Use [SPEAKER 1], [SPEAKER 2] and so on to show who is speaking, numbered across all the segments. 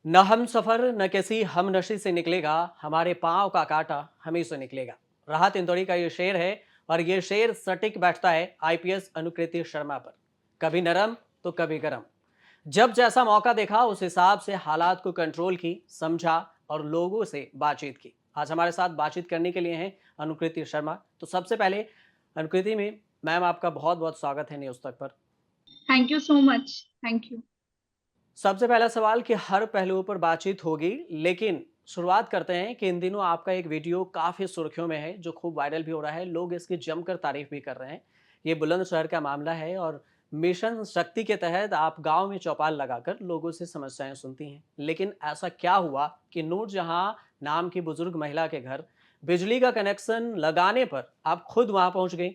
[SPEAKER 1] न हम सफर न किसी हम नशी से निकलेगा, हमारे पाँव का कांटा हमी से निकलेगा। राहत इंदौरी का ये शेर है और ये शेर सटीक बैठता है आईपीएस अनुकृति शर्मा पर। कभी नरम तो कभी गरम, जब जैसा मौका देखा उस हिसाब से हालात को कंट्रोल की, समझा और लोगों से बातचीत की। आज हमारे साथ बातचीत करने के लिए हैं अनुकृति शर्मा। तो सबसे पहले अनुकृति में मैम, आपका बहुत बहुत स्वागत है न्यूज़ तक पर।
[SPEAKER 2] Thank you so much. Thank you.
[SPEAKER 1] सबसे पहला सवाल कि हर पहलुओं पर बातचीत होगी, लेकिन शुरुआत करते हैं कि इन दिनों आपका एक वीडियो काफ़ी सुर्खियों में है, जो खूब वायरल भी हो रहा है। लोग इसकी जमकर तारीफ भी कर रहे हैं। ये बुलंदशहर का मामला है और मिशन शक्ति के तहत आप गांव में चौपाल लगाकर लोगों से समस्याएं सुनती हैं। लेकिन ऐसा क्या हुआ कि नूरजहां नाम की बुजुर्ग महिला के घर बिजली का कनेक्शन लगाने पर आप खुद वहां पहुंच गई,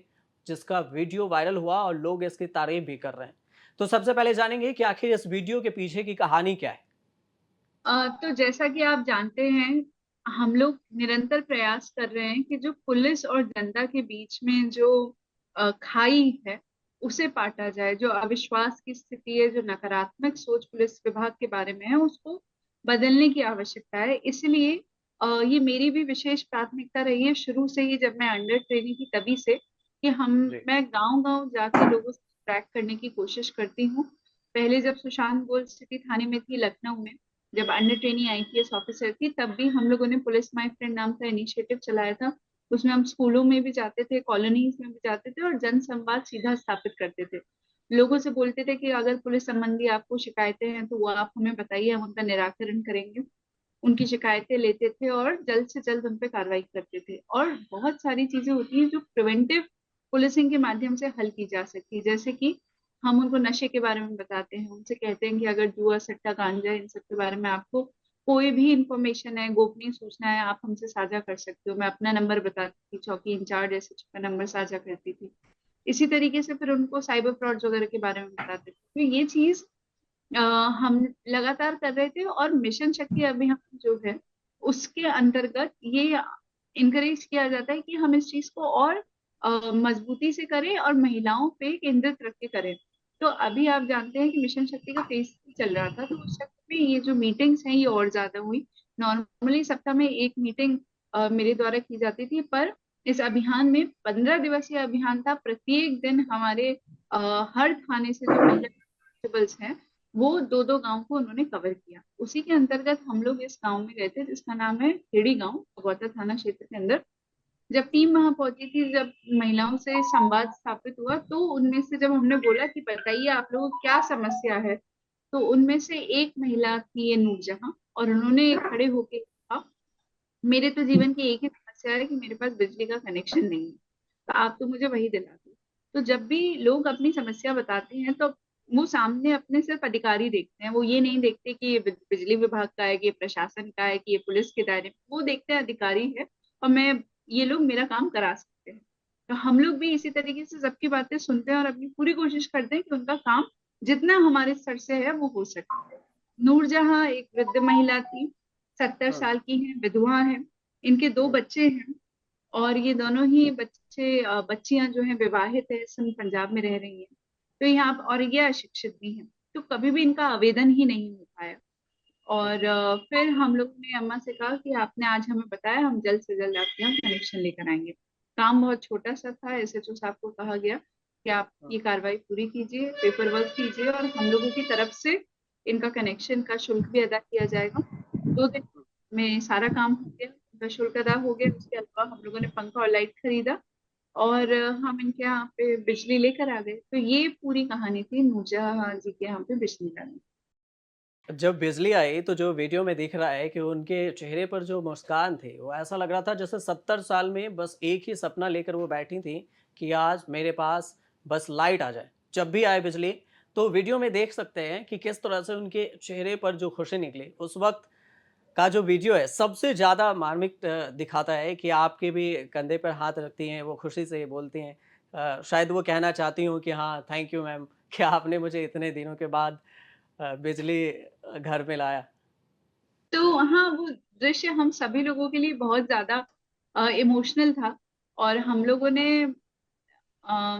[SPEAKER 1] जिसका वीडियो वायरल हुआ और लोग इसकी तारीफ भी कर रहे हैं। तो सबसे पहले जानेंगे कि आखिर इस वीडियो के पीछे की कहानी क्या है?
[SPEAKER 2] तो जैसा कि आप जानते हैं, हम लोग निरंतर प्रयास कर रहे हैं कि जो पुलिस और जनता के बीच में जो खाई है उसे पाटा जाए। जो अविश्वास की स्थिति है, जो नकारात्मक सोच पुलिस विभाग के बारे में है, उसको बदलने की आवश्यकता है। इसलिए ये मेरी भी विशेष प्राथमिकता रही है शुरू से ही, जब मैं अंडर ट्रेनिंग की तभी से, कि हम
[SPEAKER 1] जी।
[SPEAKER 2] मैं गांव गांव जाके लोगों से ट्रैक करने की कोशिश करती हूँ। पहले जब सुशांत गोल्ड सिटी थाने में थी, लखनऊ में, जब अंडर ट्रेनिंग आईपीएस ऑफिसर थी, तब भी हम लोगों ने पुलिस माय फ्रेंड नाम का इनिशिएटिव चलाया था। उसमें हम स्कूलों में भी जाते थे, कॉलोनीज में भी जाते थे और जन संवाद सीधा स्थापित करते थे। लोगों से बोलते थे कि अगर पुलिस संबंधी आपको शिकायतें हैं तो वो आप हमें बताइए, हम उनका निराकरण करेंगे। उनकी शिकायतें लेते थे और जल्द से जल्द उन पे कार्रवाई करते थे। और बहुत सारी चीजें होती हैं जो प्रिवेंटिव पुलिसिंग के माध्यम से हल की जा सकती है। जैसे कि हम उनको नशे के बारे में बताते हैं, उनसे कहते हैं कि अगर जुआ, सट्टा, गांजा, इन सब के बारे में आपको कोई भी इंफॉर्मेशन है, गोपनीय सूचना है, आप हमसे साझा कर सकते हो। मैं अपना नंबर बताती थी, चौकी इंचार्ज ऐसे का नंबर साझा करती थी। इसी तरीके से फिर उनको साइबर फ्रॉड्स वगैरह के बारे में बताते थे। तो ये चीज अ, हम लगातार कर रहे थे। और मिशन शक्ति अभियान जो है, उसके अंतर्गत ये इनकरेज किया जाता है कि हम इस चीज को और मजबूती से करें और महिलाओं पे केंद्रित रख के करें। तो अभी आप जानते हैं कि मिशन शक्ति का फेज चल रहा था, तो उस चक्कर में ये जो मीटिंग्स हैं ये और ज्यादा हुई। नॉर्मली सप्ताह में एक मीटिंग मेरे द्वारा की जाती थी, पर इस अभियान में 15 दिवसीय अभियान था। प्रत्येक दिन हमारे हर थाने से जो महिला कांस्टेबल्स हैं, वो दो दो गांव को उन्होंने कवर किया। उसी के अंतर्गत हम लोग इस गांव में गए थे जिसका नाम है खेड़ी गांव, बगौता थाना क्षेत्र के अंदर। जब टीम वहां पहुंची थी, जब महिलाओं से संवाद स्थापित हुआ, तो उनमें से जब हमने बोला कि बताइए आप लोगों को क्या समस्या है, तो उनमें से एक महिला थी, ये नूरजहां, और उन्होंने खड़े होके कहा, मेरे तो जीवन की एक ही समस्या है कि मेरे पास बिजली का कनेक्शन नहीं है, तो आप तो मुझे वही दिला दो। तो जब भी लोग अपनी समस्या बताते हैं, तो वो सामने अपने सिर्फ अधिकारी देखते हैं। वो ये नहीं देखते कि ये बिजली विभाग का है, कि ये प्रशासन का है, कि ये पुलिस के दायरे में। वो देखते हैं अधिकारी है और मैं, ये लोग मेरा काम करा सकते हैं। तो हम लोग भी इसी तरीके से सबकी बातें सुनते हैं और अपनी पूरी कोशिश करते हैं कि उनका काम जितना हमारे स्तर से है वो हो सके। नूरजहां एक वृद्ध महिला थी, 70
[SPEAKER 1] हम्म।
[SPEAKER 2] साल की हैं, विधवा हैं। इनके दो
[SPEAKER 1] हम्म।
[SPEAKER 2] बच्चे हैं और ये दोनों ही बच्चे, बच्चियां जो हैं विवाहित है, इस समय पंजाब में रह रही हैं। तो यहाँ और ये अशिक्षित भी हैं, तो कभी भी इनका आवेदन ही नहीं हो पाया। और फिर हम लोगों ने अम्मा से कहा कि आपने आज हमें बताया, हम जल्द से जल्द आपके यहाँ कनेक्शन लेकर आएंगे। काम बहुत छोटा सा था। एसएचओ साहब को कहा गया कि आप
[SPEAKER 1] हम्म।
[SPEAKER 2] ये कार्रवाई पूरी कीजिए, पेपर वर्क कीजिए, और हम लोगों की तरफ से इनका कनेक्शन का शुल्क भी अदा किया जाएगा। 2 दिन में सारा काम हो गया, उनका शुल्क अदा हो गया। उसके अलावा हम लोगों ने पंखा और लाइट खरीदा और हम इनके यहाँ पे बिजली लेकर आ गए। तो ये पूरी कहानी थी नूरजहां जी के यहाँ पे बिजली लाने।
[SPEAKER 1] जब बिजली आई तो जो वीडियो में दिख रहा है कि उनके चेहरे पर जो मुस्कान थी, वो ऐसा लग रहा था जैसे 70 साल में बस एक ही सपना लेकर वो बैठी थी कि आज मेरे पास बस लाइट आ जाए, जब भी आए बिजली। तो वीडियो में देख सकते हैं कि किस तरह से उनके चेहरे पर जो खुशी निकली उस वक्त का। जो वीडियो है सबसे ज़्यादा मार्मिक दिखाता है कि आपके भी कंधे पर हाथ रखती हैं, वो खुशी से बोलती हैं। शायद वो कहना चाहती हूँ कि हाँ, थैंक यू मैम, कि आपने मुझे इतने दिनों के बाद बिजली घर में लाया।
[SPEAKER 2] तो हाँ, वो दृश्य हम सभी लोगों के लिए बहुत ज्यादा इमोशनल था। और हम लोगों ने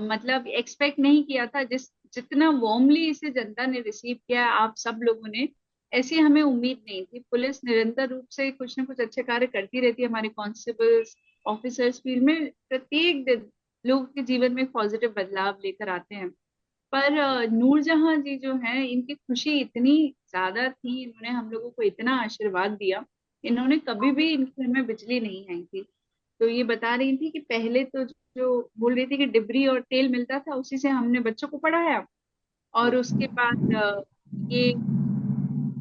[SPEAKER 2] मतलब एक्सपेक्ट नहीं किया था, जितना वार्मली इसे जनता ने रिसीव किया। आप सब लोगों ने ऐसी हमें उम्मीद नहीं थी। पुलिस निरंतर रूप से कुछ ना कुछ अच्छे कार्य करती रहती है। हमारे कांस्टेबल्स, ऑफिसर्स फील्ड में प्रत्येक दिन लोगों के जीवन में एक पॉजिटिव बदलाव लेकर आते हैं। पर नूरजहां जी जो हैं, इनकी खुशी इतनी ज्यादा थी, इन्होंने हम लोगों को इतना आशीर्वाद दिया। इन्होंने कभी भी इनके घर में बिजली नहीं आई थी। तो ये बता रही थी कि पहले तो जो बोल रही थी कि डिबरी और तेल मिलता था, उसी से हमने बच्चों को पढ़ाया। और उसके बाद ये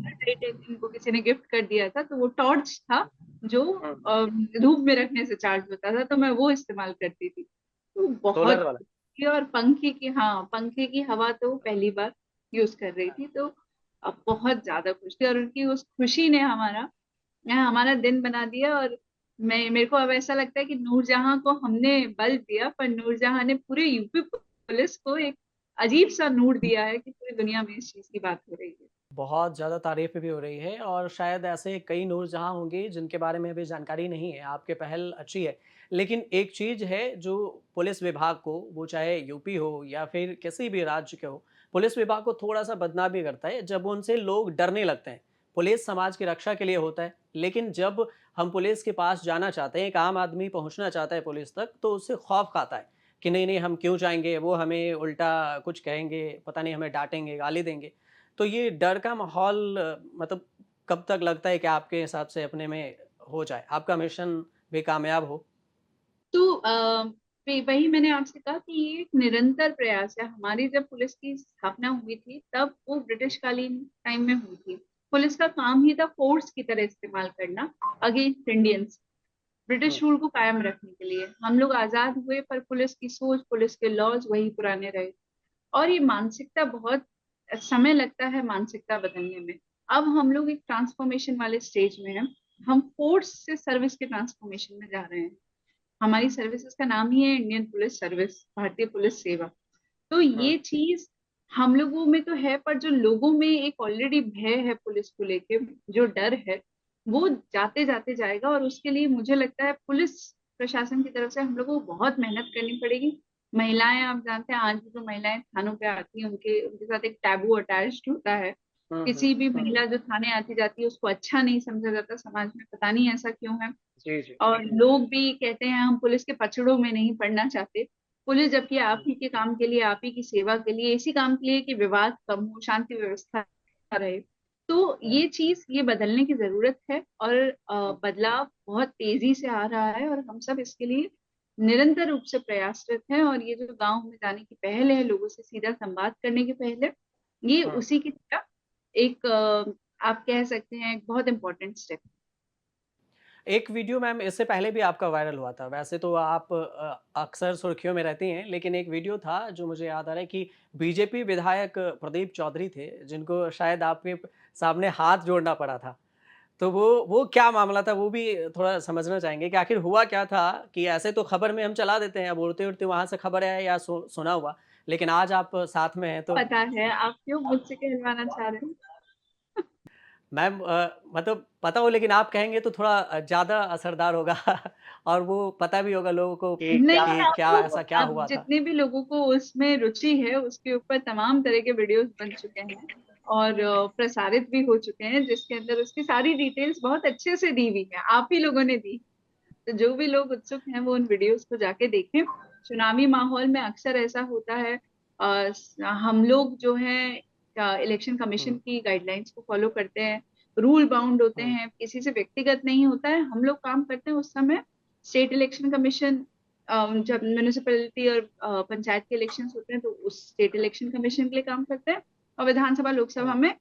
[SPEAKER 2] लाइट इनको किसी ने गिफ्ट कर दिया था, तो वो टॉर्च था जो धूप में रखने से चार्ज होता था, तो मैं वो इस्तेमाल करती थी। तो
[SPEAKER 1] सोलर
[SPEAKER 2] बहुत
[SPEAKER 1] वाला।
[SPEAKER 2] खुशी। और पंखे की, हाँ, पंखे की हवा तो पहली बार यूज कर रही थी। तो अब बहुत ज्यादा खुश थी, और उनकी उस खुशी ने हमारा दिन बना दिया। और मेरे को अब ऐसा लगता है कि नूरजहां को हमने बल दिया, पर नूरजहां ने पूरे यूपी पुलिस को एक अजीब सा नूर दिया है कि पूरी दुनिया में इस चीज की बात हो रही है।
[SPEAKER 1] बहुत ज़्यादा तारीफ़ भी हो रही है और शायद ऐसे कई नूरजहाँ होंगे जिनके बारे में अभी जानकारी नहीं है, आपकी पहल अच्छी है। लेकिन एक चीज़ है जो पुलिस विभाग को, वो चाहे यूपी हो या फिर किसी भी राज्य के हो, पुलिस विभाग को थोड़ा-सा बदनाम भी करता है जब उनसे लोग डरने लगते हैं। पुलिस समाज की रक्षा के लिए होता है, लेकिन जब हम पुलिस के पास जाना चाहते हैं, एक आम आदमी पहुँचना चाहता है पुलिस तक, तो उससे खौफ़ खाता है कि नहीं-नहीं हम क्यों जाएँगे, वो हमें उल्टा कुछ कहेंगे, पता नहीं हमें डाँटेंगे, गाली देंगे। तो ये डर का माहौल मतलब कब तक लगता है कि आपके हिसाब से अपने में हो जाए, आपका मिशन भी कामयाब हो?
[SPEAKER 2] तो वही मैंने आपसे कहा कि ये एक निरंतर प्रयास है। हमारी जब पुलिस की स्थापना हुई थी, तब वो ब्रिटिश कालीन टाइम में हुई थी। पुलिस का काम ही था फोर्स की तरह इस्तेमाल करना अगेंस्ट इंडियंस,
[SPEAKER 1] हुँ,
[SPEAKER 2] ब्रिटिश रूल को कायम रखने के लिए। हम लोग आजाद हुए, पर पुलिस की सोच, पुलिस के लॉज वही पुराने रहे। और ये मानसिकता, बहुत समय लगता है मानसिकता बदलने में। अब हम लोग एक ट्रांसफॉर्मेशन वाले स्टेज में हैं। हम फोर्स से सर्विस के ट्रांसफॉर्मेशन में जा रहे हैं। हमारी सर्विसेज का नाम ही है इंडियन पुलिस सर्विस, भारतीय पुलिस सेवा। तो
[SPEAKER 1] हुँ,
[SPEAKER 2] ये चीज हम लोगों में तो है, पर जो लोगों में एक ऑलरेडी भय है पुलिस को लेके, जो डर है, वो जाते जाते जाएगा। और उसके लिए मुझे लगता है पुलिस प्रशासन की तरफ से हम लोगों को बहुत मेहनत करनी पड़ेगी। महिलाएं, आप जानते हैं, आज भी जो महिलाएं थानों पे आती हैं, उनके उनके साथ एक टैबू अटैच्ड होता है।
[SPEAKER 1] हुँ, हुँ,
[SPEAKER 2] किसी भी
[SPEAKER 1] हुँ।
[SPEAKER 2] महिला जो थाने आती जाती है, उसको अच्छा नहीं समझा जाता समाज में, पता नहीं ऐसा क्यों है।
[SPEAKER 1] जी, जी।
[SPEAKER 2] और लोग भी कहते हैं हम पुलिस के पचड़ों में नहीं पड़ना चाहते। पुलिस जबकि आप
[SPEAKER 1] हुँ,
[SPEAKER 2] ही के काम के लिए, आप ही की सेवा के लिए, इसी काम के लिए कि विवाद कम हो, शांति व्यवस्था रहे। तो ये बदलने की जरूरत है। और
[SPEAKER 1] हुँ,
[SPEAKER 2] बदलाव बहुत तेजी से आ रहा है, और हम सब इसके लिए निरंतर रूप से प्रयासरत हैं। और ये जो गांव में जाने की पहल है, लोगों से सीधा संवाद करने की पहल है, ये
[SPEAKER 1] हुँ।
[SPEAKER 2] उसी की तरह एक आप कह सकते हैं एक बहुत इंपॉर्टेंट स्टेप।
[SPEAKER 1] एक वीडियो मैम इससे पहले भी आपका वायरल हुआ था। वैसे तो आप अक्सर सुर्खियों में रहती हैं, लेकिन एक वीडियो था जो मुझे याद आ रहा है कि बीजेपी विधायक प्रदीप चौधरी थे, जिनको शायद आपके सामने हाथ जोड़ना पड़ा था। तो वो क्या मामला था, वो भी थोड़ा समझना चाहेंगे कि आखिर हुआ क्या था? कि ऐसे तो खबर में हम चला देते हैं, अब उड़ते-उड़ते वहाँ से खबर है या सुना हुआ, लेकिन आज आप साथ में हैं तो
[SPEAKER 2] पता है, आप क्यों मुझसे कहलवाना चाह रहे हैं?
[SPEAKER 1] मैम मतलब पता हो लेकिन आप कहेंगे तो थोड़ा ज़्यादा असरदार होगा और वो पता भी होगा लोगों को
[SPEAKER 2] नहीं,
[SPEAKER 1] कि
[SPEAKER 2] आप
[SPEAKER 1] क्या
[SPEAKER 2] लोग,
[SPEAKER 1] ऐसा क्या
[SPEAKER 2] अब
[SPEAKER 1] हुआ था?
[SPEAKER 2] जितने भी लोगों को उसमें रुचि है, उसके ऊपर तमाम तरह के वीडियोस बन चुके हैं और प्रसारित भी हो चुके हैं, जिसके अंदर उसकी सारी डिटेल्स बहुत अच्छे से दी हुई है, आप ही लोगों ने दी। तो जो भी लोग उत्सुक हैं, वो उन वीडियोस को जाके देखें। चुनावी माहौल में अक्सर ऐसा होता है, हम लोग जो है इलेक्शन कमीशन
[SPEAKER 1] हुँ,
[SPEAKER 2] की गाइडलाइंस को फॉलो करते हैं, रूल बाउंड होते
[SPEAKER 1] हुँ,
[SPEAKER 2] हैं, किसी से व्यक्तिगत नहीं होता है। हम लोग काम करते हैं उस समय स्टेट इलेक्शन कमीशन, जब म्यूनिसिपैलिटी और पंचायत के इलेक्शन होते हैं, तो उस स्टेट इलेक्शन कमीशन के लिए काम करते हैं। और विधानसभा लोकसभा
[SPEAKER 1] हुँ,
[SPEAKER 2] में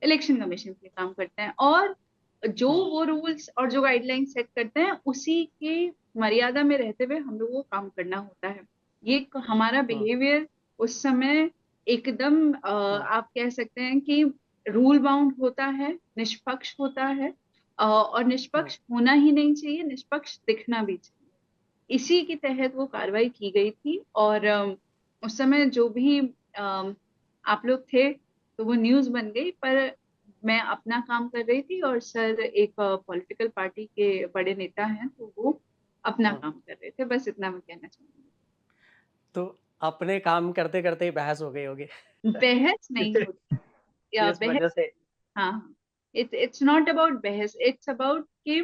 [SPEAKER 2] इलेक्शन कमीशन के लिए काम करते हैं। और जो
[SPEAKER 1] हुँ,
[SPEAKER 2] वो रूल्स और जो गाइडलाइन सेट करते हैं, उसी की मर्यादा में रहते हुए हम लोगों को काम करना होता है। हमारा
[SPEAKER 1] हुँ,
[SPEAKER 2] बिहेवियर उस समय एकदम
[SPEAKER 1] हुँ,
[SPEAKER 2] आप कह सकते हैं कि रूल बाउंड होता है, निष्पक्ष होता है। और
[SPEAKER 1] हुँ,
[SPEAKER 2] निष्पक्ष होना ही नहीं चाहिए, निष्पक्ष दिखना भी चाहिए। इसी के तहत वो कार्रवाई की गई थी। और उस समय जो भी आप लोग थे, तो वो न्यूज़ बन गई। पर मैं अपना काम कर रही थी, और सर एक पॉलिटिकल पार्टी के बड़े नेता हैं, तो वो अपना
[SPEAKER 1] हुँ।
[SPEAKER 2] काम कर रहे थे। बस इतना मैं कहना चाहूंगी।
[SPEAKER 1] तो अपने काम करते-करते ही बहस हो गई होगी।
[SPEAKER 2] बहस नहीं होती, या
[SPEAKER 1] इस
[SPEAKER 2] बहस,
[SPEAKER 1] वजह से
[SPEAKER 2] हाँ हाँ। इट्स नॉट अबाउट बहस, इट्स अबाउट कि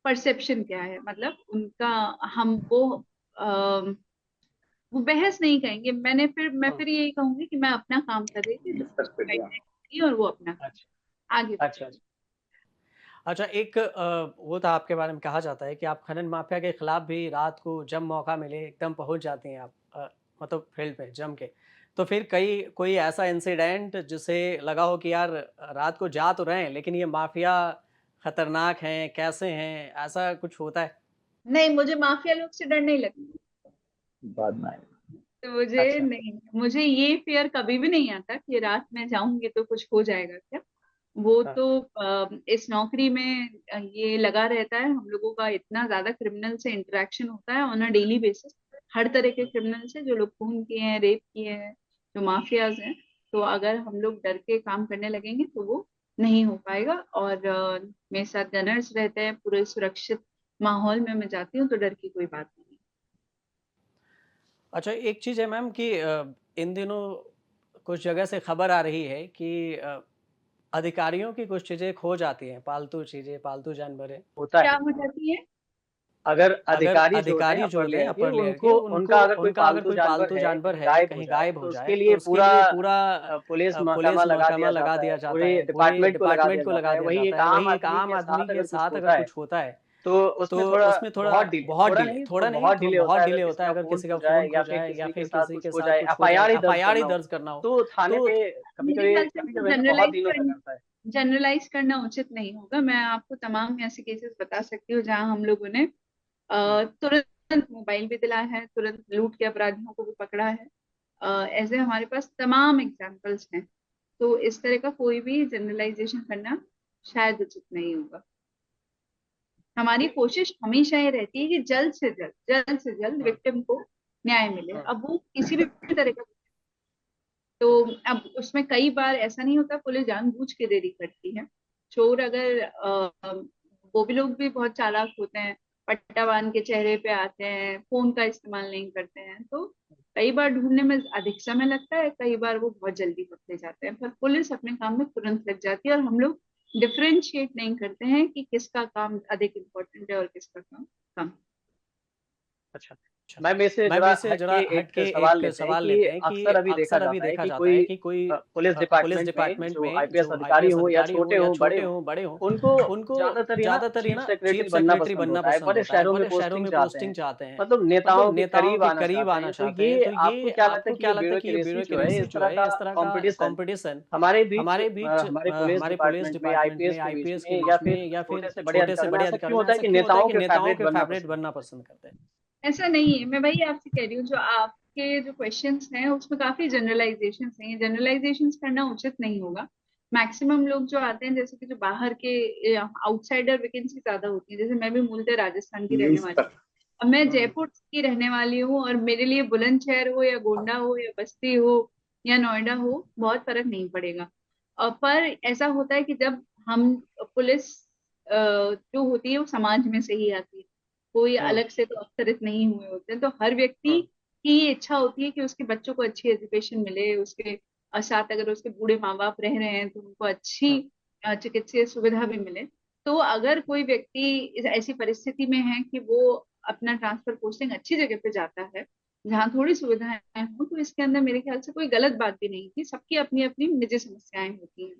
[SPEAKER 2] परसेप्शन क्या है, मतलब उनका, हम वो बहस नहीं कहेंगे। मैं
[SPEAKER 1] हम्म,
[SPEAKER 2] फिर यही कहूंगी कि मैं अपना काम कर रही थी,
[SPEAKER 3] डिस्कस कर लिया।
[SPEAKER 2] गाइडलाइन थी, और वो अपना
[SPEAKER 1] अच्छा
[SPEAKER 2] आगे
[SPEAKER 1] अच्छा
[SPEAKER 2] बढ़े।
[SPEAKER 1] अच्छा। अच्छा, एक वो तो आपके बारे में कहा जाता है कि आप खनन माफिया के खिलाफ भी रात को जब मौका मिले एकदम पहुंच जाती हैं आप, मतलब फील्ड पे जम के। तो फिर कई कोई ऐसा इंसिडेंट जिसे लगा हो कि यार रात को जा तो रहे हैं लेकिन ये माफिया खतरनाक हैं, कैसे हैं, ऐसा कुछ होता है?
[SPEAKER 2] नहीं, मुझे माफिया लोग से डर नहीं लगता।
[SPEAKER 3] बाद में आएगा।
[SPEAKER 2] तो मुझे
[SPEAKER 1] अच्छा।
[SPEAKER 2] नहीं, मुझे ये फियर कभी भी नहीं आता कि रात में जाऊंगी तो कुछ हो जाएगा क्या। वो
[SPEAKER 1] हाँ।
[SPEAKER 2] तो इस नौकरी में ये लगा रहता है, हम लोगों का इतना ज्यादा क्रिमिनल से इंटरेक्शन होता है ऑन अ डेली बेसिस, हर तरह के क्रिमिनल से, जो लोग खून किए हैं, रेप किए हैं, जो माफियाज हैं। तो अगर हम लोग डर के काम करने लगेंगे तो वो नहीं हो पाएगा। और मेरे साथ गनर्स रहते हैं, पूरे सुरक्षित माहौल में मैं जाती हूँ, तो डर की कोई बात नहीं।
[SPEAKER 1] अच्छा, एक चीज़ है मैम कि इन दिनों कुछ जगह से खबर आ रही है कि अधिकारियों की कुछ चीज़ें खो जाती हैं, पालतू चीज़ें, पालतू जानवरें।
[SPEAKER 3] होता
[SPEAKER 2] क्या
[SPEAKER 3] है।
[SPEAKER 2] हो जाती है?
[SPEAKER 3] अगर
[SPEAKER 1] अगर
[SPEAKER 3] अधिकारी जो होते हैं
[SPEAKER 1] अधिकारी जो
[SPEAKER 3] अपर
[SPEAKER 1] होते हैं
[SPEAKER 3] लेयर के,
[SPEAKER 1] अपर लेयर के,
[SPEAKER 3] उनको
[SPEAKER 1] उनको
[SPEAKER 3] उनका अगर कोई
[SPEAKER 1] उनका अगर
[SPEAKER 3] पालतू
[SPEAKER 1] कोई
[SPEAKER 3] जानवर
[SPEAKER 1] पालतू
[SPEAKER 3] है
[SPEAKER 1] जानवर
[SPEAKER 3] कहीं
[SPEAKER 1] है,
[SPEAKER 3] गायब हो
[SPEAKER 1] कहीं
[SPEAKER 3] जाए,
[SPEAKER 1] गायब हो
[SPEAKER 3] तो
[SPEAKER 1] जाए,
[SPEAKER 3] उसके
[SPEAKER 1] तो
[SPEAKER 3] लिए
[SPEAKER 1] उसके
[SPEAKER 3] पूरा
[SPEAKER 1] लिए पूरा
[SPEAKER 3] पुलिस
[SPEAKER 1] पुलिस
[SPEAKER 3] महकमा लगा
[SPEAKER 1] महकमा
[SPEAKER 3] दिया
[SPEAKER 1] लगा
[SPEAKER 3] जाता है,
[SPEAKER 1] दिया जाता
[SPEAKER 3] पूरे
[SPEAKER 1] है, पूरे
[SPEAKER 3] डिपार्टमेंट को लगा
[SPEAKER 1] डिपार्टमेंट
[SPEAKER 3] दिया
[SPEAKER 1] को
[SPEAKER 3] जाता
[SPEAKER 1] लगा
[SPEAKER 3] है।
[SPEAKER 1] दिया
[SPEAKER 3] वही
[SPEAKER 1] जाता
[SPEAKER 3] एक
[SPEAKER 1] है।
[SPEAKER 3] आम
[SPEAKER 1] वही एक
[SPEAKER 3] आदमी
[SPEAKER 1] आम
[SPEAKER 3] के
[SPEAKER 1] आदमी
[SPEAKER 3] साथ
[SPEAKER 1] के
[SPEAKER 3] अगर कुछ
[SPEAKER 1] साथ अगर
[SPEAKER 3] होता है,
[SPEAKER 1] कुछ होता है,
[SPEAKER 3] तो उसमें
[SPEAKER 1] तो
[SPEAKER 3] थोड़ा
[SPEAKER 1] उसमें थोड़ा
[SPEAKER 3] बहुत
[SPEAKER 1] बहुत
[SPEAKER 3] डिले,
[SPEAKER 1] डिले,
[SPEAKER 3] थोड़ा
[SPEAKER 1] थोड़ा नहीं,
[SPEAKER 3] नहीं, बहुत
[SPEAKER 1] बहुत
[SPEAKER 3] डिले
[SPEAKER 1] डिले
[SPEAKER 3] होता
[SPEAKER 1] होता
[SPEAKER 3] है।
[SPEAKER 1] है।
[SPEAKER 3] अगर
[SPEAKER 1] अगर
[SPEAKER 3] किसी का
[SPEAKER 1] किसी का
[SPEAKER 3] फोन खो
[SPEAKER 1] फ़ोन खो
[SPEAKER 3] जाए या फिर
[SPEAKER 1] जाए या
[SPEAKER 3] किसी के
[SPEAKER 1] फिर
[SPEAKER 3] साथ
[SPEAKER 1] किसी
[SPEAKER 3] कुछ
[SPEAKER 1] के
[SPEAKER 3] हो
[SPEAKER 1] साथ
[SPEAKER 3] जाए,
[SPEAKER 1] कुछ हो जाए,
[SPEAKER 3] एफआईआर ही दर्ज
[SPEAKER 1] एफआईआर ही
[SPEAKER 3] करना हो,
[SPEAKER 1] दर्ज करना हो,
[SPEAKER 3] तो थाने
[SPEAKER 1] तो
[SPEAKER 3] पे कभी कभी
[SPEAKER 2] मेरे ख्याल से
[SPEAKER 3] कभी
[SPEAKER 2] उसको
[SPEAKER 3] कभी नहीं, बहुत दिनों तक लगता है।
[SPEAKER 2] जनरलाइज करना उचित नहीं होगा। मैं आपको तमाम ऐसे केसेस बता सकती हूँ जहां हम लोगों ने
[SPEAKER 1] हुँ,
[SPEAKER 2] तुरंत मोबाइल भी दिलाया है, तुरंत लूट के अपराधियों को भी पकड़ा है। ऐसे हमारे पास तमाम एग्जाम्पल्स हैं। तो इस तरह का कोई भी जनरलाइजेशन करना शायद उचित नहीं होगा। हमारी कोशिश हमेशा ये रहती है कि जल्द से जल्द
[SPEAKER 1] हुँ,
[SPEAKER 2] विक्टिम को न्याय मिले,
[SPEAKER 1] हुँ,
[SPEAKER 2] अब वो किसी भी तरह का। तो अब उसमें कई बार ऐसा नहीं होता, पुलिस जानबूझ के देरी करती है। चोर अगर वो भी लोग भी बहुत चालाक होते हैं, पट्टा बांध के चेहरे पे आते हैं, फोन का इस्तेमाल नहीं करते हैं, तो कई बार ढूंढने में अधिक समय लगता है, कई बार वो बहुत जल्दी पकड़े जाते हैं। पर पुलिस अपने काम में तुरंत लग जाती है, और हम लोग डिफरेंशिएट नहीं करते हैं कि किसका काम अधिक इम्पोर्टेंट है और किसका काम कम।
[SPEAKER 1] अच्छा, अच्छा।
[SPEAKER 3] मैम इससे
[SPEAKER 1] मैम
[SPEAKER 3] जरा
[SPEAKER 1] इससे
[SPEAKER 3] हटके
[SPEAKER 1] ज़रा हट
[SPEAKER 3] एक
[SPEAKER 1] के
[SPEAKER 3] सवाल
[SPEAKER 1] एक
[SPEAKER 3] लेते हैं
[SPEAKER 1] सवाल
[SPEAKER 3] कि
[SPEAKER 1] लेते हैं कि
[SPEAKER 3] अक्सर
[SPEAKER 1] अक्सर
[SPEAKER 3] अभी
[SPEAKER 1] अभी
[SPEAKER 3] देखा
[SPEAKER 1] देखा
[SPEAKER 3] जाता है
[SPEAKER 1] जाता
[SPEAKER 3] कि
[SPEAKER 1] है कि कोई
[SPEAKER 3] पुलिस
[SPEAKER 1] पुलिस
[SPEAKER 3] डिपार्टमेंट में
[SPEAKER 1] डिपार्टमेंट
[SPEAKER 3] जो
[SPEAKER 1] में
[SPEAKER 3] आईपीएस
[SPEAKER 1] जो
[SPEAKER 3] अधिकारी
[SPEAKER 1] आईपीएस
[SPEAKER 3] हो या
[SPEAKER 1] अधिकारी हो
[SPEAKER 3] छोटे
[SPEAKER 1] या
[SPEAKER 3] हो बड़े
[SPEAKER 1] छोटे
[SPEAKER 3] हो,
[SPEAKER 1] हों, बड़े हों,
[SPEAKER 3] उनको
[SPEAKER 1] उनको
[SPEAKER 3] ज्यादातर ये ना
[SPEAKER 1] ज़्यादातर ये
[SPEAKER 3] चीफ
[SPEAKER 1] ना
[SPEAKER 3] सेक्रेटरी
[SPEAKER 1] चीफ
[SPEAKER 3] बनना
[SPEAKER 1] सेक्रेटरी
[SPEAKER 3] पसंद
[SPEAKER 1] बनना
[SPEAKER 3] होता है,
[SPEAKER 1] पसंद
[SPEAKER 3] बड़े
[SPEAKER 1] होता है,
[SPEAKER 3] शहरों में
[SPEAKER 1] बड़े शहरों
[SPEAKER 3] पोस्टिंग
[SPEAKER 1] में
[SPEAKER 3] चाहते हैं,
[SPEAKER 1] पोस्टिंग चाहते हैं,
[SPEAKER 3] मतलब
[SPEAKER 1] मतलब
[SPEAKER 3] नेताओं के
[SPEAKER 1] नेताओं
[SPEAKER 3] करीब
[SPEAKER 1] के
[SPEAKER 3] आना
[SPEAKER 1] करीब
[SPEAKER 3] चाहते
[SPEAKER 1] आना
[SPEAKER 3] हैं। तो
[SPEAKER 1] चाहते हैं।
[SPEAKER 3] ये
[SPEAKER 1] तो
[SPEAKER 3] आपको
[SPEAKER 1] ये
[SPEAKER 3] क्या लगता है
[SPEAKER 1] आपको
[SPEAKER 3] कि
[SPEAKER 1] क्या
[SPEAKER 3] ये
[SPEAKER 1] लगता है कि ये
[SPEAKER 3] ब्यूरोक्रेसी जो है,
[SPEAKER 1] ब्यूरोक्रेसी
[SPEAKER 3] इस
[SPEAKER 1] जो
[SPEAKER 3] तरह
[SPEAKER 1] है,
[SPEAKER 3] का
[SPEAKER 1] इस तरह का
[SPEAKER 3] कंपटीशन
[SPEAKER 1] कॉम्पिटिशन हमारे बीच
[SPEAKER 3] हमारे पुलिस
[SPEAKER 1] हमारे पुलिस
[SPEAKER 3] डिपार्टमेंट में,
[SPEAKER 1] डिपार्टमेंट में,
[SPEAKER 3] आईपीएस के बीच
[SPEAKER 1] आईपीएस के
[SPEAKER 3] में, या
[SPEAKER 1] बीच में,
[SPEAKER 3] फिर
[SPEAKER 1] या फिर
[SPEAKER 3] छोटे से बड़े
[SPEAKER 1] छोटे से
[SPEAKER 3] अधिकारियों में
[SPEAKER 1] बड़े
[SPEAKER 3] ऐसा क्यों
[SPEAKER 1] अधिकारियों
[SPEAKER 3] होता
[SPEAKER 1] में
[SPEAKER 3] है कि
[SPEAKER 1] ऐसा क्यों होता है
[SPEAKER 3] नेताओं
[SPEAKER 1] कि
[SPEAKER 3] के
[SPEAKER 1] नेताओं
[SPEAKER 3] फेवरेट
[SPEAKER 1] के
[SPEAKER 3] बनना
[SPEAKER 1] फेवरेट
[SPEAKER 3] पसंद
[SPEAKER 1] बनना
[SPEAKER 3] करते हैं?
[SPEAKER 1] पसंद करते हैं?
[SPEAKER 2] ऐसा नहीं है, मैं वही आपसे कह रही हूँ, जो आपके जो क्वेश्चंस हैं उसमें काफी जनरलाइजेशंस हैं, ये जनरलाइजेशंस करना उचित नहीं होगा। मैक्सिमम लोग जो आते हैं, जैसे कि जो बाहर के आउटसाइडर वैकेंसी ज्यादा होती है, जैसे मैं भी मूलतः राजस्थान की रहने वाली हूँ। अब मैं
[SPEAKER 1] हुँ,
[SPEAKER 2] जयपुर की रहने वाली हूँ, और मेरे लिए बुलंदशहर हो या गोंडा हो या बस्ती हो या नोएडा हो, बहुत फर्क नहीं पड़ेगा। पर ऐसा होता है कि जब हम पुलिस जो होती है वो समाज में से ही आती है, कोई
[SPEAKER 3] हम्म,
[SPEAKER 2] अलग से तो अवसरित नहीं हुए होते हैं। तो हर व्यक्ति
[SPEAKER 1] हुँ,
[SPEAKER 2] की ये इच्छा होती है कि उसके बच्चों को अच्छी एजुकेशन मिले, उसके साथ अगर उसके बूढ़े माँ बाप रह रहे हैं तो उनको अच्छी
[SPEAKER 1] हुँ,
[SPEAKER 2] चिकित्सीय सुविधा भी मिले। तो अगर कोई व्यक्ति ऐसी परिस्थिति में है कि वो अपना ट्रांसफर पोस्टिंग अच्छी जगह पे जाता है, जहाँ थोड़ी सुविधाएं हों, तो इसके अंदर मेरे ख्याल से कोई गलत बात भी नहीं थी। सबकी अपनी अपनी निजी समस्याएं होती हैं।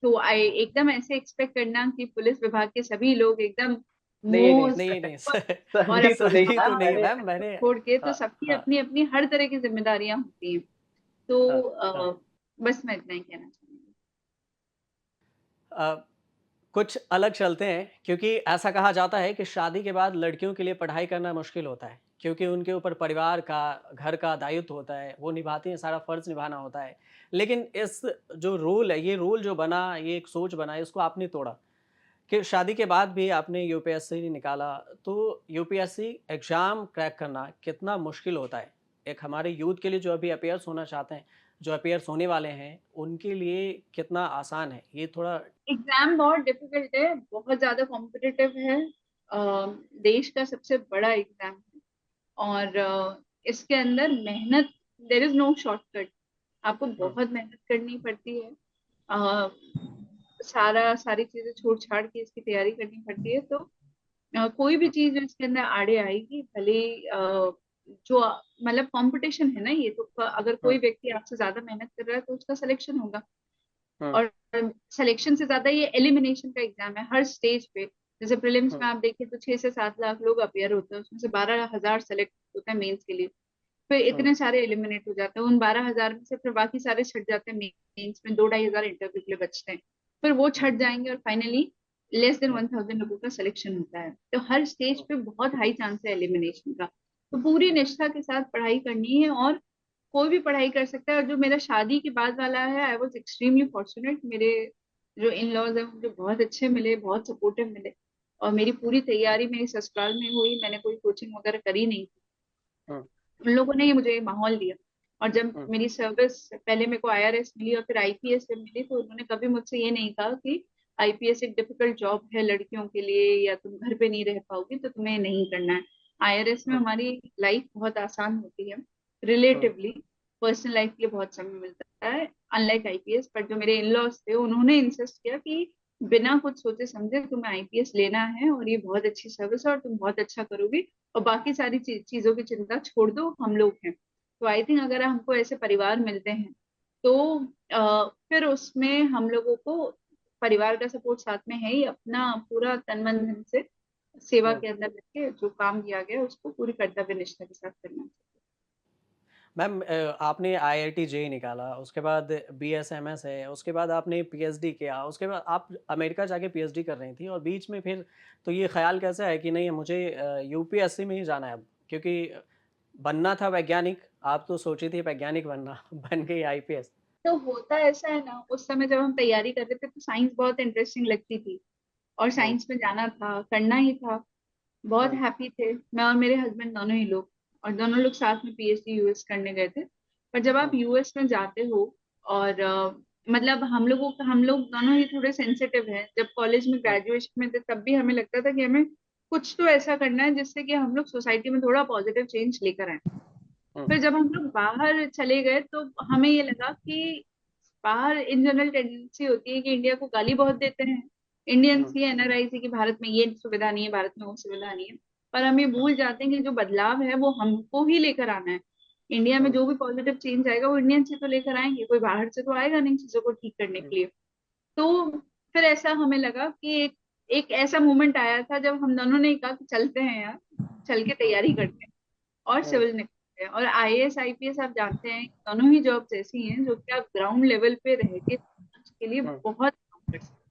[SPEAKER 2] तो आई एकदम ऐसे एक्सपेक्ट करना कि पुलिस विभाग के सभी लोग एकदम
[SPEAKER 3] नहीं नहीं,
[SPEAKER 2] मुंह
[SPEAKER 1] नहीं, नहीं
[SPEAKER 2] और
[SPEAKER 3] सही तो
[SPEAKER 2] अपनी
[SPEAKER 3] नहीं
[SPEAKER 1] सही तो
[SPEAKER 3] मैम,
[SPEAKER 1] नहीं है
[SPEAKER 3] मैंने
[SPEAKER 1] मैम, मैंने
[SPEAKER 2] छोड़ के, तो
[SPEAKER 1] हाँ,
[SPEAKER 2] सबकी
[SPEAKER 1] हाँ,
[SPEAKER 2] अपनी अपनी हर तरह की जिम्मेदारियां होती हैं। तो
[SPEAKER 1] हाँ, हाँ।
[SPEAKER 2] बस मैं इतना ही कहना चाहूंगी।
[SPEAKER 1] अ, कुछ अलग चलते हैं क्योंकि ऐसा कहा जाता है कि शादी के बाद लड़कियों के लिए पढ़ाई करना मुश्किल होता है क्योंकि उनके ऊपर परिवार का, घर का दायित्व होता है, वो निभाती हैं, सारा फ़र्ज़ निभाना होता है। लेकिन इस जो रूल है, ये रूल जो बना, ये एक सोच बना, इसको आपने तोड़ा कि शादी के बाद भी आपने यूपीएससी निकाला। तो यूपीएससी एग्ज़ाम क्रैक करना कितना मुश्किल होता है? एक हमारे यूथ के लिए जो अभी अपीयर्स होना चाहते हैं, जो अपीयर्स होने वाले हैं, उनके लिए कितना आसान है? ये थोड़ा
[SPEAKER 2] एग्जाम बहुत डिफिकल्ट है, बहुत ज्यादा कॉम्पिटिटिव है। देश का सबसे बड़ा एग्जाम है, और इसके अंदर मेहनत, देर इज नो शॉर्टकट। आपको
[SPEAKER 1] हुँ,
[SPEAKER 2] बहुत मेहनत करनी पड़ती है। अ, सारी चीजें छोड़ छाड़ के इसकी तैयारी करनी पड़ती है। तो कोई भी चीज जो इसके अंदर आड़े आएगी, भले जो मतलब कंपटीशन है ना ये, तो अगर कोई व्यक्ति आपसे ज्यादा मेहनत कर रहा है तो उसका सिलेक्शन होगा। और सिलेक्शन से ज्यादा ये एलिमिनेशन का एग्जाम है हर स्टेज पे। जैसे प्रीलिम्स में आप देखें तो 6 से 7 लाख लोग अपियर होते हैं, उसमें से 12,000 सेलेक्ट होता है मेंस के लिए। फिर इतने सारे एलिमिनेट हो जाते हैं, उन 12,000 में से फिर बाकी सारे छट जाते हैं मेंस में, 2-2,500 इंटरव्यू के लिए बचते हैं। फिर वो छट जाएंगे और फाइनली लेस देन 1,000 लोगों का सिलेक्शन होता है। तो हर स्टेज पे बहुत हाई चांस है एलिमिनेशन का। तो पूरी निष्ठा के साथ पढ़ाई करनी है, और कोई भी पढ़ाई कर सकता है। और जो मेरा शादी के बाद वाला है, आई वॉज एक्सट्रीमली फॉर्चुनेट। मेरे जो इन लॉज है मुझे बहुत अच्छे मिले, बहुत सपोर्टिव मिले, और मेरी पूरी तैयारी मेरी ससुराल में हुई, मैंने कोई कोचिंग वगैरह करी नहीं। उन लोगों ने ही मुझे ये माहौल दिया। और जब मेरी सर्विस, पहले मेरे को आईआरएस मिली और फिर आईपीएस जब मिली, तो उन्होंने कभी मुझसे ये नहीं कहा कि आईपीएस एक डिफिकल्ट जॉब है लड़कियों के लिए, या तुम घर पे नहीं रह पाओगी तो तुम्हें नहीं करना है। आईआरएस में हमारी लाइफ बहुत आसान होती है रिलेटिवली, पर्सनल लाइफ के लिए बहुत समय मिलता है अनलाइक आईपीएस। पर जो मेरे इन लॉज थे उन्होंने इंसिस्ट किया कि बिना कुछ सोचे समझे तुम्हें आईपीएस लेना है, और ये बहुत अच्छी सर्विस है और तुम बहुत अच्छा करोगी, और बाकी सारी चीजों की चिंता छोड़ दो, हम लोग हैं। तो आई थिंक अगर हमको ऐसे परिवार मिलते हैं तो फिर उसमें हम लोगों को परिवार का सपोर्ट साथ में है ही, अपना पूरा तन मन धन से सेवा के अंदर लेके जो काम दिया गया है उसको पूरी कर्तव्य निष्ठा के साथ करना चाहिए।
[SPEAKER 1] मैम आपने आईआईटी जेईई निकाला, उसके बाद बीएसएमएस है, उसके बाद आपने पीएचडी किया, उसके बाद आप अमेरिका जाके पीएचडी कर रही थी, और बीच में फिर तो ये ख्याल कैसे है कि नहीं मुझे यूपीएससी में ही जाना है अब, क्योंकि बनना था वैज्ञानिक, आप तो सोची थी वैज्ञानिक बनना, बन गई आईपीएस।
[SPEAKER 2] तो होता ऐसा है ना, उस समय जब हम तैयारी कर रहे थे तो साइंस बहुत इंटरेस्टिंग लगती थी, और
[SPEAKER 1] हम्म,
[SPEAKER 2] साइंस में जाना था, करना ही था। बहुत
[SPEAKER 1] हम्म,
[SPEAKER 2] हैप्पी थे मैं और मेरे हस्बैंड, दोनों ही लोग, और दोनों लोग साथ में पीएचडी यूएस करने गए थे। पर जब आप
[SPEAKER 1] हम्म,
[SPEAKER 2] यूएस में जाते हो, और मतलब हम लोग दोनों ही थोड़े सेंसिटिव हैं। जब कॉलेज में
[SPEAKER 1] हम्म,
[SPEAKER 2] ग्रेजुएशन में थे तब भी हमें लगता था कि हमें कुछ तो ऐसा करना है जिससे कि हम लोग सोसाइटी में थोड़ा पॉजिटिव चेंज लेकर आए।
[SPEAKER 1] हम्म,
[SPEAKER 2] फिर जब हम लोग बाहर चले गए तो हमें ये लगा कि बाहर इन जनरल टेंडेंसी होती है कि इंडिया को गाली बहुत देते हैं इंडियंस
[SPEAKER 1] हम्म,
[SPEAKER 2] ही, एनआरआई की भारत में ये सुविधा नहीं है, भारत में वो सुविधा नहीं है। पर हम ये भूल जाते हैं कि जो बदलाव है वो हमको ही लेकर आना है। इंडिया में
[SPEAKER 1] हम्म,
[SPEAKER 2] जो भी पॉजिटिव चेंज आएगा वो इंडियन से तो लेकर आएंगे, कोई बाहर से तो आएगा नहीं चीजों को ठीक करने
[SPEAKER 1] हम्म,
[SPEAKER 2] के लिए। तो फिर ऐसा हमें लगा कि एक ऐसा मोमेंट आया था जब हम दोनों ने कहा कि चलते हैं यार, चल के
[SPEAKER 1] हम्म,
[SPEAKER 2] तैयारी करते हैं और
[SPEAKER 1] हम्म,
[SPEAKER 2] सिविल निकलते हैं। और आईएएस आईपीएस आप जानते हैं दोनों ही जॉब्स ऐसी हैं जो कि आप ग्राउंड लेवल पे रह के समाज के लिए
[SPEAKER 1] हम्म,
[SPEAKER 2] बहुत काम कर सकते हैं।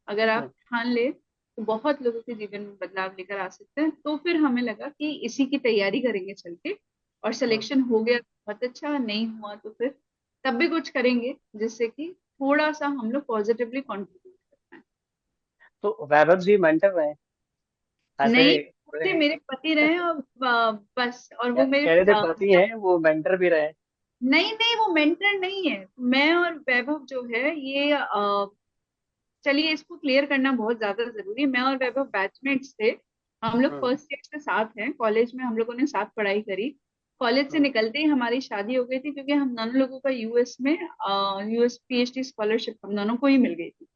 [SPEAKER 2] अगर आप
[SPEAKER 1] हम्म,
[SPEAKER 2] ठान ले तो बहुत लोगों के जीवन में बदलाव लेकर आ सकते हैं। तो फिर हमें लगा कि इसी की तैयारी करेंगे चल के, और
[SPEAKER 1] हम्म।
[SPEAKER 2] सिलेक्शन हो गया तो बहुत अच्छा, नहीं हुआ तो फिर तब भी कुछ करेंगे जिससे कि थोड़ा सा हम लोग पॉजिटिवली कंट्रीब्यूट कर पाए।
[SPEAKER 3] तो वैभव जी मेंटर रहे ऐसे
[SPEAKER 2] नहीं,
[SPEAKER 3] पूरे?
[SPEAKER 2] मेरे पति रहे, और बस, और वो मेरे
[SPEAKER 3] कह रहे थे पति हैं वो मेंटर भी रहे।
[SPEAKER 2] नहीं नहीं, वो मेंटर नहीं है। मैं और वैभव जो है ये चलिए इसको क्लियर करना बहुत ज्यादा जरूरी है। मैं और वैभव बैचमेट्स थे। हम लोग
[SPEAKER 1] हम्म,
[SPEAKER 2] फर्स्ट ईयर से साथ हैं, कॉलेज में हम लोगों ने साथ पढ़ाई करी। कॉलेज से
[SPEAKER 1] हम्म,
[SPEAKER 2] निकलते ही हमारी शादी हो गई थी, क्योंकि हम दोनों लोगों का यूएस में यूएस पीएचडी स्कॉलरशिप हम दोनों को ही मिल गई थी।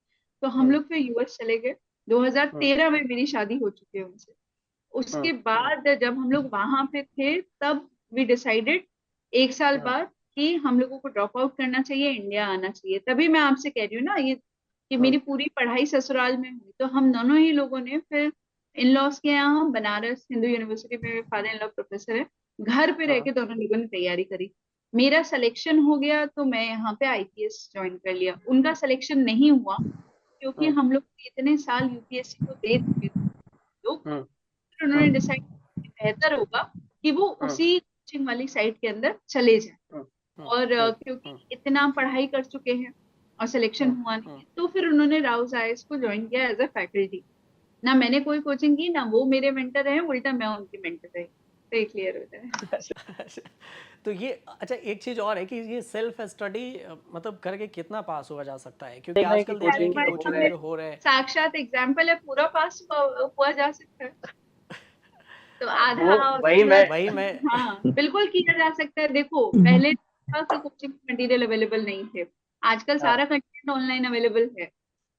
[SPEAKER 2] तो हम
[SPEAKER 1] हम्म,
[SPEAKER 2] लोग फिर यूएस चले गए।
[SPEAKER 1] हम्म,
[SPEAKER 2] 2013 में मेरी शादी हो चुकी है उनसे।
[SPEAKER 1] हम्म,
[SPEAKER 2] उसके बाद जब हम लोग वहां पे थे तब वी डिसाइडेड, 1 साल
[SPEAKER 1] हम्म,
[SPEAKER 2] बाद, कि हम लोगों को ड्रॉप आउट करना चाहिए, इंडिया आना चाहिए। तभी मैं आपसे कह रही हूँ ना ये, कि
[SPEAKER 1] हम्म,
[SPEAKER 2] मेरी पूरी पढ़ाई ससुराल में हुई। तो हम दोनों ही लोगों ने फिर इन लॉज के यहाँ बनारस हिंदू यूनिवर्सिटी में फादर इन लॉ प्रोफेसर है, घर पे रह
[SPEAKER 1] हाँ,
[SPEAKER 2] के दोनों लोगों ने तैयारी करी। मेरा सिलेक्शन हो गया तो मैं यहाँ पे आईपीएस ज्वाइन कर लिया। उनका सिलेक्शन नहीं हुआ क्योंकि
[SPEAKER 1] हम्म,
[SPEAKER 2] हम लोग इतने साल यूपीएससी को दे चुके थे लोग।
[SPEAKER 1] हम्म,
[SPEAKER 2] फिर उन्होंने
[SPEAKER 1] हम्म,
[SPEAKER 2] डिसाइड बेहतर होगा कि वो
[SPEAKER 1] हम्म,
[SPEAKER 2] उसी कोचिंग वाली साइड के अंदर चले जाएं।
[SPEAKER 1] हम्म, हम्म,
[SPEAKER 2] और
[SPEAKER 1] हम्म,
[SPEAKER 2] क्योंकि
[SPEAKER 1] हम्म,
[SPEAKER 2] इतना पढ़ाई कर चुके हैं और सिलेक्शन
[SPEAKER 1] हम्म,
[SPEAKER 2] हुआ नहीं
[SPEAKER 1] हम्म।
[SPEAKER 2] है, तो फिर उन्होंने राउज आईएएस को ज्वाइन किया एज अ फैकल्टी। ना मैंने कोई कोचिंग की, ना वो मेरे मेंटर है, उल्टा मैं उनकी मेंटर रही। तो ये क्लियर हो जाए।
[SPEAKER 1] अच्छा, तो ये अच्छा एक चीज और है कि ये सेल्फ स्टडी मतलब करके कितना पास हुआ जा सकता है, क्योंकि
[SPEAKER 3] देख रहे हैं कि
[SPEAKER 1] आजकल देख रहे हैं
[SPEAKER 3] कोचिंग
[SPEAKER 1] कि
[SPEAKER 2] हमारे
[SPEAKER 1] कोचिंग
[SPEAKER 3] वगैरह।
[SPEAKER 2] सामने
[SPEAKER 1] वगैरह हो रहे हैं।
[SPEAKER 2] साक्षात एग्जाम्पल है, पूरा पास हुआ जा सकता है। तो आधा
[SPEAKER 3] वो
[SPEAKER 2] और
[SPEAKER 3] वही
[SPEAKER 2] थोड़ा,
[SPEAKER 3] मैं
[SPEAKER 1] वही मैं
[SPEAKER 2] हाँ बिल्कुल किया जा सकता है। देखो पहले था कि कोचिंग मटेरियल अवेलेबल नहीं थे, आजकल
[SPEAKER 3] हाँ
[SPEAKER 2] सारा कंटेंट ऑनलाइन अवेलेबल है।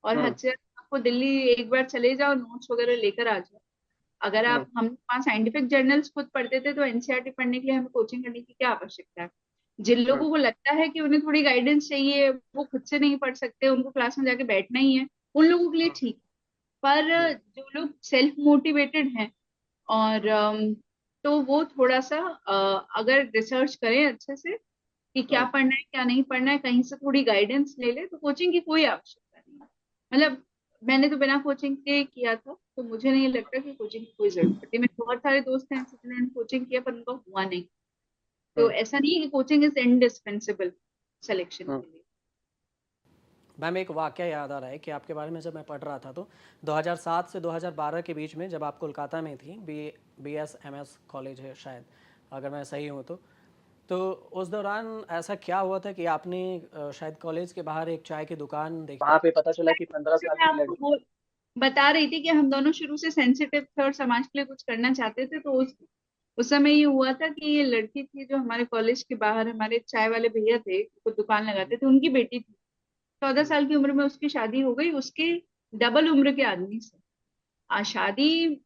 [SPEAKER 2] और हद से ज्यादा आपको दिल्ली एक बार चले जाओ, नोट्स वगैरह लेकर आ जाओ। अगर आप हम वहाँ साइंटिफिक जर्नल्स खुद पढ़ते थे, तो एनसीईआरटी पढ़ने के लिए हमें कोचिंग करने की क्या आवश्यकता है। जिन लोगों को लगता है कि उन्हें थोड़ी गाइडेंस चाहिए, वो खुद से नहीं पढ़ सकते, उनको क्लास में जाके बैठना ही है, उन लोगों के लिए ठीक। पर जो लोग सेल्फ मोटिवेटेड हैं और तो वो थोड़ा सा अगर रिसर्च करें अच्छे से कि क्या पढ़ना है क्या नहीं पढ़ना है, कहीं से थोड़ी गाइडेंस ले ले, तो कोचिंग की कोई आवश्यकता नहीं है। मतलब मैंने तो बिना कोचिंग के किया था, तो मुझे नहीं लगता कि कोचिंग की कोई जरूरत पड़ती। मेरे बहुत सारे दोस्त हैं ऐसे जिन्होंने कोचिंग किया पर उनका हुआ नहीं। तो ऐसा नहीं है कि कोचिंग इज इंडिस्पेंसिबल सिलेक्शन के लिए।
[SPEAKER 1] मैम एक वाकया याद आ रहा है कि आपके बारे में जब मैं पढ़ रहा था तो 2007 से 2012 के बीच में जब आप कोलकाता में थी, BSMS कॉलेज है शायद, अगर मैं सही हूँ तो उस दौरान ऐसा क्या हुआ था कि आपने शायद कॉलेज के बाहर एक चाय की दुकान देखी?
[SPEAKER 3] वहां पे पता चला कि 15
[SPEAKER 2] जो
[SPEAKER 3] साल
[SPEAKER 2] मैं
[SPEAKER 3] की
[SPEAKER 2] आपको
[SPEAKER 3] लड़की।
[SPEAKER 2] बता रही थी कि हम दोनों शुरू से सेंसिटिव थे और समाज के लिए कुछ करना चाहते थे। तो उस समय ये हुआ था कि ये लड़की थी जो हमारे कॉलेज के बाहर हमारे चाय वाले भैया थे, वो दुकान लगाते थे, उनकी बेटी थी। 14 साल की उम्र में उसकी शादी हो गई, उसके डबल उम्र के आदमी से शादी।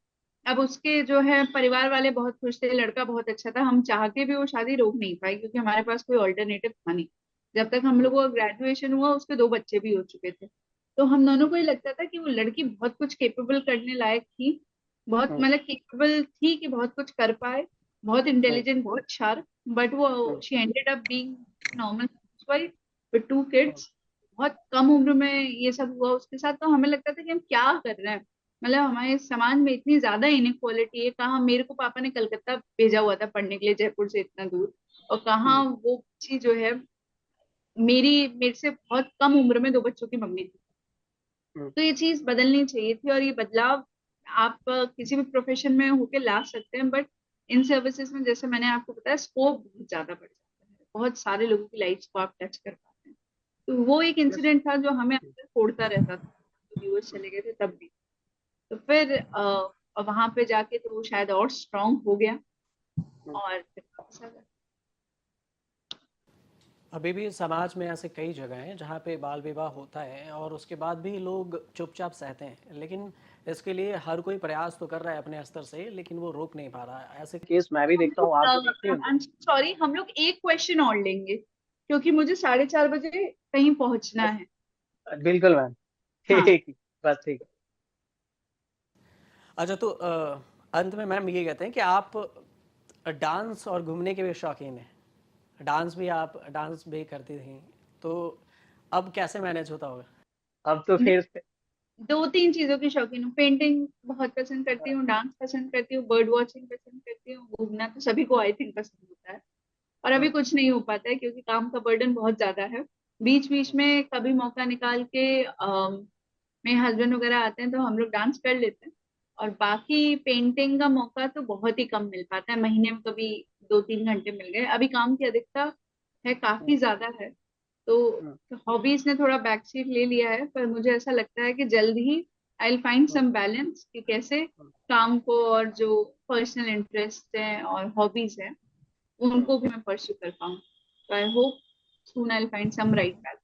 [SPEAKER 2] अब उसके जो है परिवार वाले बहुत खुश थे, लड़का बहुत अच्छा था, हम चाह के भी वो शादी रोक नहीं पाए क्योंकि हमारे पास कोई ऑल्टरनेटिव था नहीं। जब तक हम लोगों का ग्रेजुएशन हुआ उसके 2 बच्चे भी हो चुके थे। तो हम दोनों को ये लगता था कि वो लड़की बहुत कुछ केपेबल करने लायक थी, बहुत मतलब केपेबल थी कि बहुत कुछ कर पाए, बहुत इंटेलिजेंट, बहुत शार्प। बट वो she ended up being normal housewife with 2 kids. बहुत कम उम्र में ये सब हुआ उसके साथ। तो हमें लगता था कि हम क्या कर रहे हैं, मतलब हमारे समाज में इतनी ज्यादा इनइक्वालिटी है। कहाँ मेरे को पापा ने कलकत्ता भेजा हुआ था पढ़ने के लिए, जयपुर से इतना दूर, और कहाँ वो बच्ची जो है मेरे से बहुत कम उम्र में 2 बच्चों की मम्मी थी। तो ये चीज बदलनी चाहिए थी, और ये बदलाव आप किसी भी प्रोफेशन में होके ला सकते हैं, बट इन सर्विसेज में जैसे मैंने आपको बताया स्कोप बहुत ज्यादा बढ़ जाता है, बहुत सारे लोगों की लाइफ को आप टच कर पाते हैं। तो वो एक इंसिडेंट था जो हमें अंदर फोड़ता रहता था, तो व्यूअर्स चले गए थे तब भी। तो फिर वहां पे जाके तो वो शायद और स्ट्रांग हो गया, और फिर वापस आ गया।
[SPEAKER 1] अभी भी समाज में ऐसे कई जगह हैं जहाँ पे बाल विवाह होता है और उसके बाद भी लोग चुपचाप सहते हैं, लेकिन इसके लिए हर कोई प्रयास तो कर रहा है अपने स्तर से, लेकिन वो रोक नहीं पा रहा है ऐसे।
[SPEAKER 3] केस मैं भी देखता हूँ, आप भी देखते होंगे।
[SPEAKER 2] सॉरी, हम लोग एक क्वेश्चन और लेंगे क्योंकि मुझे 4:30 बजे कहीं पहुंचना है।
[SPEAKER 3] बिल्कुल मैम।
[SPEAKER 2] हाँ।
[SPEAKER 3] ठीक, बस ठीक।
[SPEAKER 1] अच्छा तो अंत में मैम ये कहते हैं कि आप डांस और घूमने के भी शौकीन हैं, डांस भी करती थी, तो अब कैसे मैनेज होता होगा?
[SPEAKER 3] अब तो फिर
[SPEAKER 2] 2-3 चीजों की शौकीन हूँ। पेंटिंग बहुत पसंद करती हूँ, डांस पसंद करती हूँ, बर्ड वॉचिंग पसंद करती हूँ, घूमना तो सभी को आई थिंक पसंद होता है। और अभी कुछ नहीं हो पाता है क्योंकि काम का बर्डन बहुत ज्यादा है। बीच बीच में कभी मौका निकाल के मेरे हस्बैंड वगैरह आते हैं तो हम लोग डांस कर लेते हैं। और बाकी पेंटिंग का मौका तो बहुत ही कम मिल पाता है, महीने में कभी 2-3 घंटे मिल गए। अभी काम की अधिकता है, काफी ज्यादा है, तो हॉबीज ने थोड़ा बैक सीट ले लिया है। पर मुझे ऐसा लगता है कि जल्द ही I will find some balance कि कैसे काम को और जो पर्सनल इंटरेस्ट है और हॉबीज है उनको भी मैं परस्यू कर पाऊँ। तो I hope soon I will find some right balance.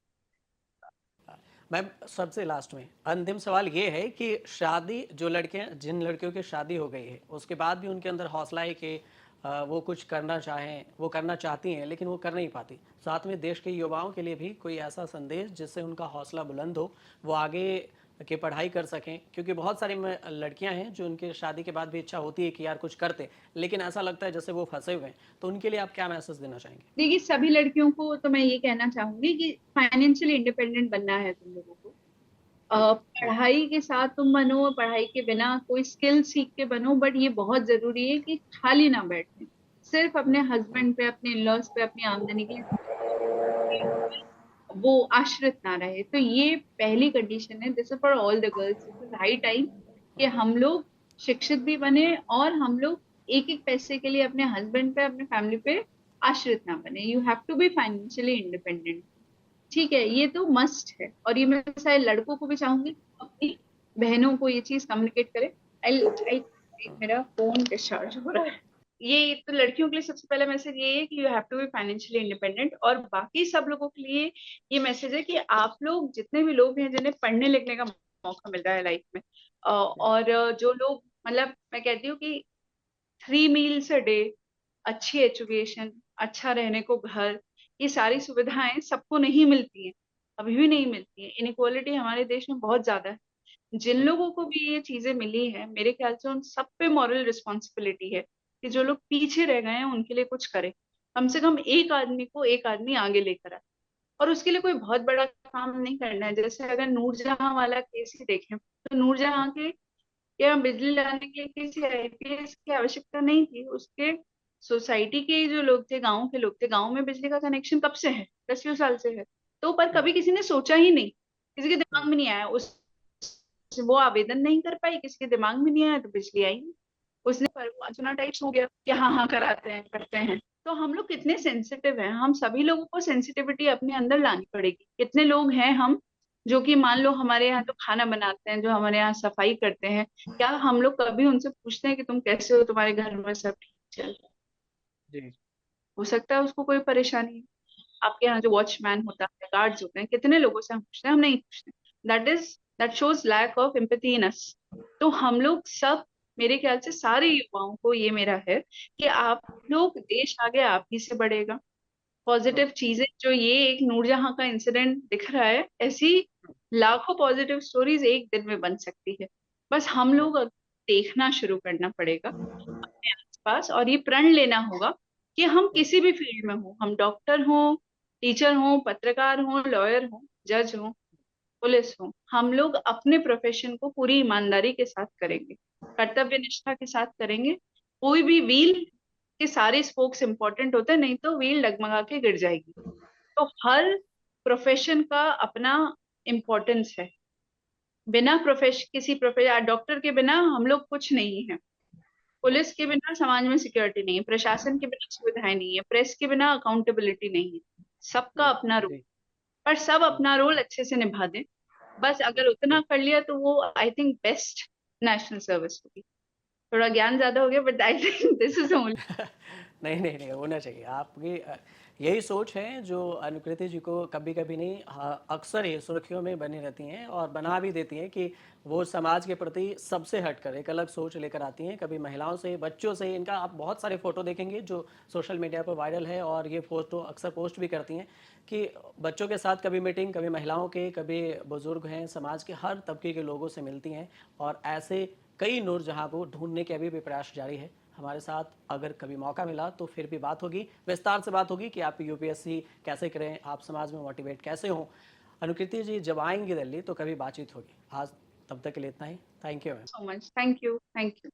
[SPEAKER 1] Ma'am सबसे लास्ट में अंतिम सवाल ये है कि शादी जो लड़के जिन लड़कियों की शादी हो गई है उसके बाद भी उनके अंदर हौसला है कि वो कुछ करना चाहें, वो करना चाहती हैं लेकिन वो कर नहीं पाती, साथ में देश के युवाओं के लिए भी कोई ऐसा संदेश जिससे उनका हौसला बुलंद हो, वो आगे की पढ़ाई कर सकें, क्योंकि बहुत सारी लड़कियां हैं जो उनकी शादी के बाद भी इच्छा होती है कि यार कुछ करते, लेकिन ऐसा लगता है जैसे वो फंसे हुए हैं, तो उनके लिए आप क्या मैसेज देना चाहेंगे?
[SPEAKER 2] देखिए, सभी लड़कियों को तो मैं ये कहना चाहूंगी कि फाइनेंशियली इंडिपेंडेंट बनना है तुम लोगों को। पढ़ाई के साथ तुम बनो, पढ़ाई के बिना कोई स्किल सीख के बनो, बट ये बहुत जरूरी है कि खाली ना बैठे, सिर्फ अपने हस्बैंड पे, अपने इन-लॉज पे, अपनी आमदनी के लिए वो आश्रित ना रहे। तो ये पहली कंडीशन है। This is for all the girls, this is high time कि हम लोग शिक्षित भी बने और हम लोग एक एक पैसे के लिए अपने हस्बैंड पे, अपने फैमिली पे आश्रित ना बने। You have to be financially independent. ठीक है, ये तो मस्ट है, और ये मैं सारे लड़कों को भी चाहूंगी कि अपनी बहनों को ये चीज कम्युनिकेट करें। आई, मेरा फोन डिस्चार्ज हो रहा है। ये तो लड़कियों के लिए सबसे पहला मैसेज ये है कि you have to be financially independent, और बाकी सब लोगों के लिए ये मैसेज है कि आप लोग जितने भी लोग हैं जिन्हें पढ़ने लिखने का मौका मिल रहा है लाइफ में, और जो लोग, मतलब मैं कहती हूँ कि 3 मील्स अ डे, अच्छी एजुकेशन, अच्छा रहने को घर, ये सारी सुविधाएं सबको नहीं मिलती हैं, अभी भी नहीं मिलती है। इनइक्वालिटी हमारे देश में बहुत ज्यादा है। जिन लोगों को भी ये चीजें मिली है, मेरे ख्याल से उन सब पे मॉरल रिस्पॉन्सिबिलिटी है कि जो लोग पीछे रह गए हैं उनके लिए कुछ करे, कम से कम एक आदमी को एक आदमी आगे लेकर आए। और उसके लिए कोई बहुत बड़ा काम नहीं करना है। जैसे अगर नूरजहां वाला केस ही देखें, तो नूरजहां के यहाँ बिजली लाने के लिए किसी आईपीएस की आवश्यकता नहीं थी। उसके सोसाइटी के जो लोग थे, गांव के लोग थे, गांव में बिजली का कनेक्शन कब से है, 10 साल से है। तो पर कभी किसी ने सोचा ही नहीं, किसी के दिमाग में नहीं आया, उस वो आवेदन नहीं कर पाई, किसी के दिमाग में नहीं आया, तो बिजली आई नहीं। उसने अर्चना टाइप्स हो गया कि हाँ हाँ कराते हैं करते हैं। तो हम लोग कितने सेंसिटिव हैं, हम सभी लोगों को सेंसिटिविटी अपने अंदर लानी पड़ेगी। कितने लोग हैं हम जो कि मान लो हमारे यहाँ जो खाना बनाते हैं, जो हमारे यहाँ सफाई करते हैं, क्या हम लोग कभी उनसे पूछते हैं कि तुम कैसे हो, तुम्हारे घर में सब ठीक चल रहा है?
[SPEAKER 1] जी
[SPEAKER 2] हो सकता है उसको कोई परेशानी है। आपके यहाँ जो वॉचमैन होता है, गार्ड्स होते हैं, कितने लोगों से हम पूछते हैं? हम नहीं पूछते। That shows lack of empathy in us. तो हम लोग सब, मेरे ख्याल से सारे युवाओं को ये मेरा है कि आप लोग, देश आगे आप ही से बढ़ेगा। पॉजिटिव चीजें, जो ये एक नूरजहां का इंसिडेंट दिख रहा है, ऐसी लाखों पॉजिटिव स्टोरीज एक दिन में बन सकती है। बस हम लोग देखना शुरू करना पड़ेगा अपने आसपास, और ये प्रण लेना होगा कि हम किसी भी फील्ड में हो, हम डॉक्टर हो, टीचर हो, पत्रकार हो, लॉयर हो, जज हो, पुलिस हो, हम लोग अपने प्रोफेशन को पूरी ईमानदारी के साथ करेंगे, कर्तव्य निष्ठा के साथ करेंगे। कोई भी व्हील के सारे स्पोक्स इंपॉर्टेंट होते हैं, नहीं तो व्हील डगमगा के गिर जाएगी। तो हर प्रोफेशन का अपना इम्पोर्टेंस है। बिना प्रोफेशन, किसी प्रोफेशन, डॉक्टर के बिना हम लोग कुछ नहीं है, पुलिस के बिना समाज में सिक्योरिटी नहीं है, प्रशासन के बिना सुविधाएं नहीं है, प्रेस के बिना अकाउंटेबिलिटी नहीं है। सबका अपना रोल,
[SPEAKER 1] जी
[SPEAKER 2] पर सब अपना रोल अच्छे से निभा दें। बस अगर उतना कर लिया तो वो I think best national service होगी। थोड़ा ज्ञान ज्यादा हो गया, but I think this is only.
[SPEAKER 1] नहीं नहीं नहीं होना चाहिए आपकी यही सोच है जो अनुकृति जी को कभी कभी नहीं, हाँ, अक्सर ये सुर्खियों में बनी रहती हैं और बना भी देती हैं कि वो समाज के प्रति सबसे हटकर एक अलग सोच लेकर आती हैं। कभी महिलाओं से, बच्चों से, इनका आप बहुत सारे फोटो देखेंगे जो सोशल मीडिया पर वायरल है, और ये फोटो अक्सर पोस्ट भी करती हैं कि बच्चों के साथ कभी मीटिंग, कभी महिलाओं के, कभी बुजुर्ग हैं, समाज के हर तबके के लोगों से मिलती हैं। और ऐसे कई नूरजहां को ढूंढने के अभी भी प्रयास जारी है। हमारे साथ अगर कभी मौका मिला तो फिर भी बात होगी, विस्तार से बात होगी कि आप यूपीएससी कैसे करें, आप समाज में मोटिवेट कैसे हों। अनुकृति जी जब आएंगी दिल्ली तो कभी बातचीत होगी। आज तब तक के लिए इतना ही। Thank you ma'am.
[SPEAKER 2] So much, thank you, thank you.